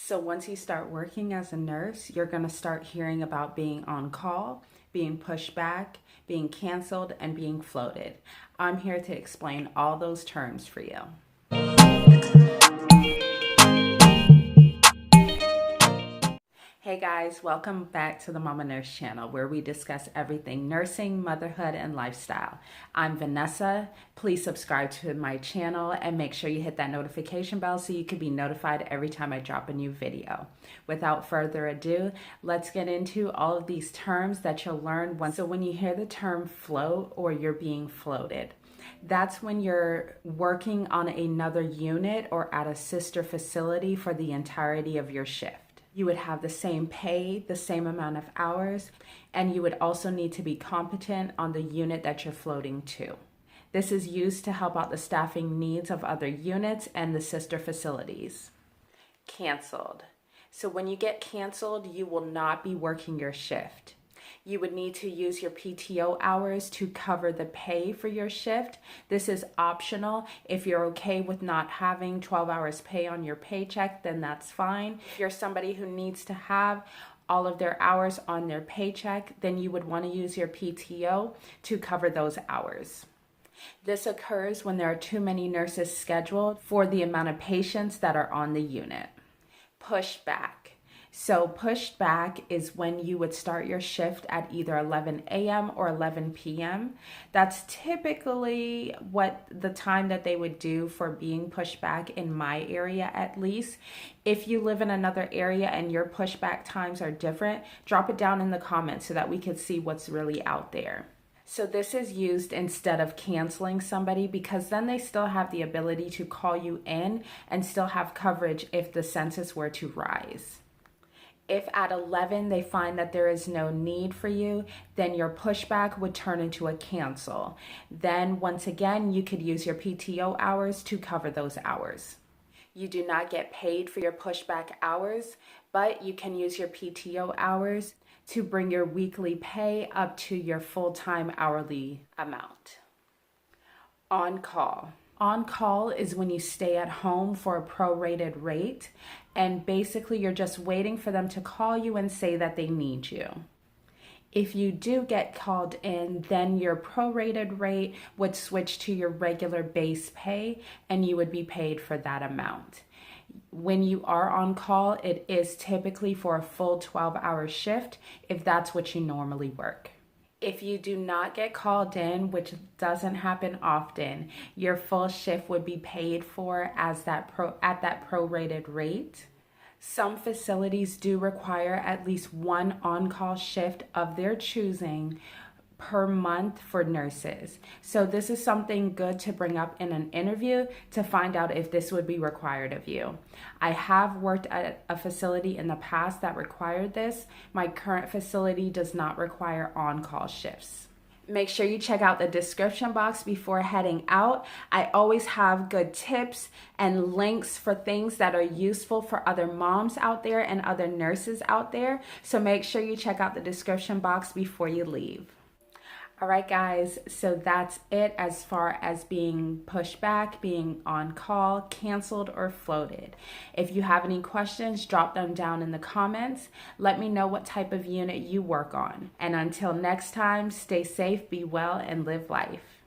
So once you start working as a nurse, you're going to start hearing about being on call, being pushed back, being canceled, and being floated. I'm here to explain all those terms for you. Hey guys, welcome back to the Momma Nurse channel where we discuss everything nursing, motherhood, and lifestyle. I'm Vanessa. Please subscribe to my channel and make sure you hit that notification bell so you can be notified every time I drop a new video. Without further ado, let's get into all of these terms that you'll learn. So when you hear the term float or you're being floated, that's when you're working on another unit or at a sister facility for the entirety of your shift. You would have the same pay, the same amount of hours, and you would also need to be competent on the unit that you're floating to. This is used to help out the staffing needs of other units and the sister facilities. Canceled. So when you get canceled, you will not be working your shift. You would need to use your PTO hours to cover the pay for your shift. This is optional. If you're okay with not having 12 hours pay on your paycheck, then that's fine. If you're somebody who needs to have all of their hours on their paycheck, then you would want to use your PTO to cover those hours. This occurs when there are too many nurses scheduled for the amount of patients that are on the unit. Pushback. So pushed back is when you would start your shift at either 11 a.m. or 11 p.m. That's typically what the time that they would do for being pushed back in my area, at least. If you live in another area and your pushback times are different, drop it down in the comments so that we can see what's really out there. So this is used instead of canceling somebody because then they still have the ability to call you in and still have coverage if the census were to rise. If at 11 they find that there is no need for you, then your pushback would turn into a cancel. Then once again, you could use your PTO hours to cover those hours. You do not get paid for your pushback hours, but you can use your PTO hours to bring your weekly pay up to your full-time hourly amount. On call. On call is when you stay at home for a prorated rate, and basically you're just waiting for them to call you and say that they need you. If you do get called in, then your prorated rate would switch to your regular base pay and you would be paid for that amount. When you are on call, it is typically for a full 12-hour shift if that's what you normally work. If you do not get called in, which doesn't happen often, your full shift would be paid for as at that prorated rate. Some facilities do require at least one on-call shift of their choosing per month for nurses. So this is something good to bring up in an interview to find out if this would be required of you. I have worked at a facility in the past that required this. My current facility does not require on-call shifts. Make sure you check out the description box before heading out. I always have good tips and links for things that are useful for other moms out there and other nurses out there. So make sure you check out the description box before you leave. All right, guys, so that's it as far as being pushed back, being on call, canceled, or floated. If you have any questions, drop them down in the comments. Let me know what type of unit you work on. And until next time, stay safe, be well, and live life.